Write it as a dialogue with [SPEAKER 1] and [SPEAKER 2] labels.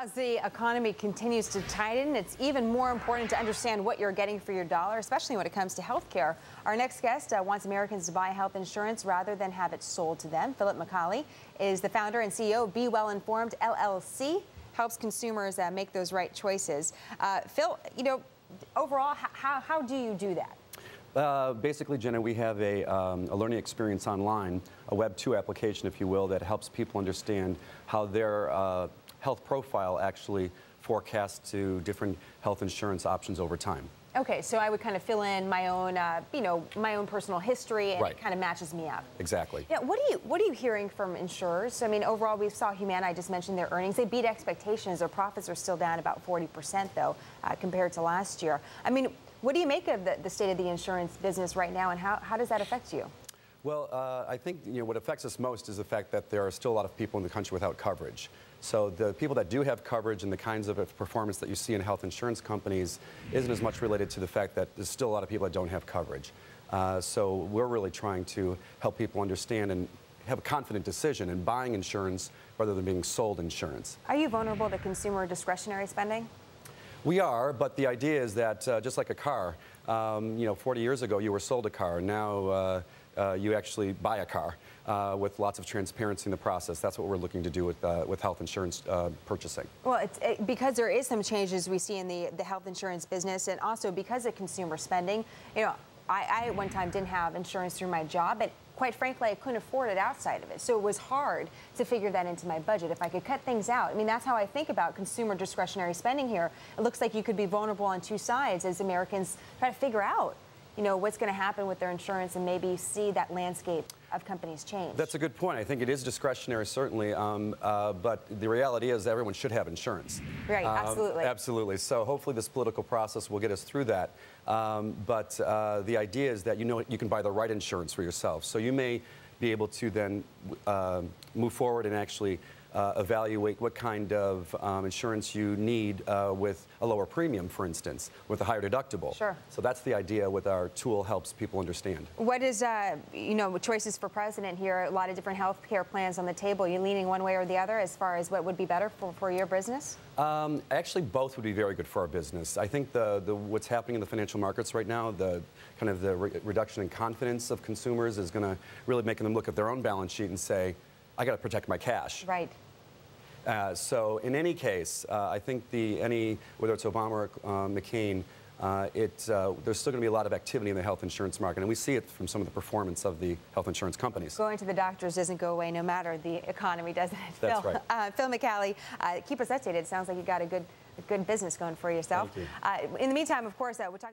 [SPEAKER 1] As the economy continues to tighten, it's even more important to understand what you're getting for your dollar, especially when it comes to health care. Our next guest wants Americans to buy health insurance rather than have it sold to them. Philip Micali is the founder and CEO of bwell-informed LLC, helps consumers make those right choices. Phil, overall, how do you do that?
[SPEAKER 2] Basically, Jenna, we have a learning experience online, a Web 2 application, if you will, that helps people understand how their health profile actually forecasts to different health insurance options over time.
[SPEAKER 1] Okay, so I would kind of fill in my own, my own personal history, and
[SPEAKER 2] right.
[SPEAKER 1] It kind of matches me up.
[SPEAKER 2] Exactly.
[SPEAKER 1] Yeah. What are you hearing from insurers? I mean, overall, we saw Humana. I just mentioned their earnings. They beat expectations. Their profits are still down about 40%, though, compared to last year. I mean, what do you make of the state of the insurance business right now, and how does that affect you?
[SPEAKER 2] Well, I think what affects us most is the fact that there are still a lot of people in the country without coverage. So the people that do have coverage and the kinds of performance that you see in health insurance companies isn't as much related to the fact that there's still a lot of people that don't have coverage. So we're really trying to help people understand and have a confident decision in buying insurance rather than being sold insurance.
[SPEAKER 1] Are you vulnerable to consumer discretionary spending?
[SPEAKER 2] We are, but the idea is that just like a car, 40 years ago you were sold a car. Now you actually buy a car with lots of transparency in the process. That's what we're looking to do with health insurance purchasing.
[SPEAKER 1] Well, because there is some changes we see in the health insurance business, and also because of consumer spending. I at one time didn't have insurance through my job, and quite frankly, I couldn't afford it outside of it. So it was hard to figure that into my budget. If I could cut things out, I mean, that's how I think about consumer discretionary spending here. It looks like you could be vulnerable on two sides as Americans try to figure out, what's going to happen with their insurance and maybe see that landscape of companies change.
[SPEAKER 2] That's a good point. I think it is discretionary, certainly, but the reality is everyone should have insurance.
[SPEAKER 1] Right, absolutely.
[SPEAKER 2] Absolutely. So hopefully this political process will get us through that. But the idea is that you can buy the right insurance for yourself. So you may be able to then move forward and actually evaluate what kind of insurance you need with a lower premium, for instance, with a higher deductible.
[SPEAKER 1] Sure.
[SPEAKER 2] So that's the idea with our tool, helps people understand.
[SPEAKER 1] What is, choices for president here? A lot of different health care plans on the table. Are you leaning one way or the other as far as what would be better for your business?
[SPEAKER 2] Actually, both would be very good for our business. I think what's happening in the financial markets right now, the reduction in confidence of consumers is going to really make them look at their own balance sheet and say, I got to protect my cash.
[SPEAKER 1] Right.
[SPEAKER 2] So in any case, I think whether it's Obama or McCain, there's still going to be a lot of activity in the health insurance market, and we see it from some of the performance of the health insurance companies.
[SPEAKER 1] Going to the doctors doesn't go away no matter the economy, doesn't it, Phil?
[SPEAKER 2] That's right.
[SPEAKER 1] Phil Micali, keep us updated. It sounds like you got a good business going for yourself.
[SPEAKER 2] Thank you.
[SPEAKER 1] In the meantime, of course, we're talking about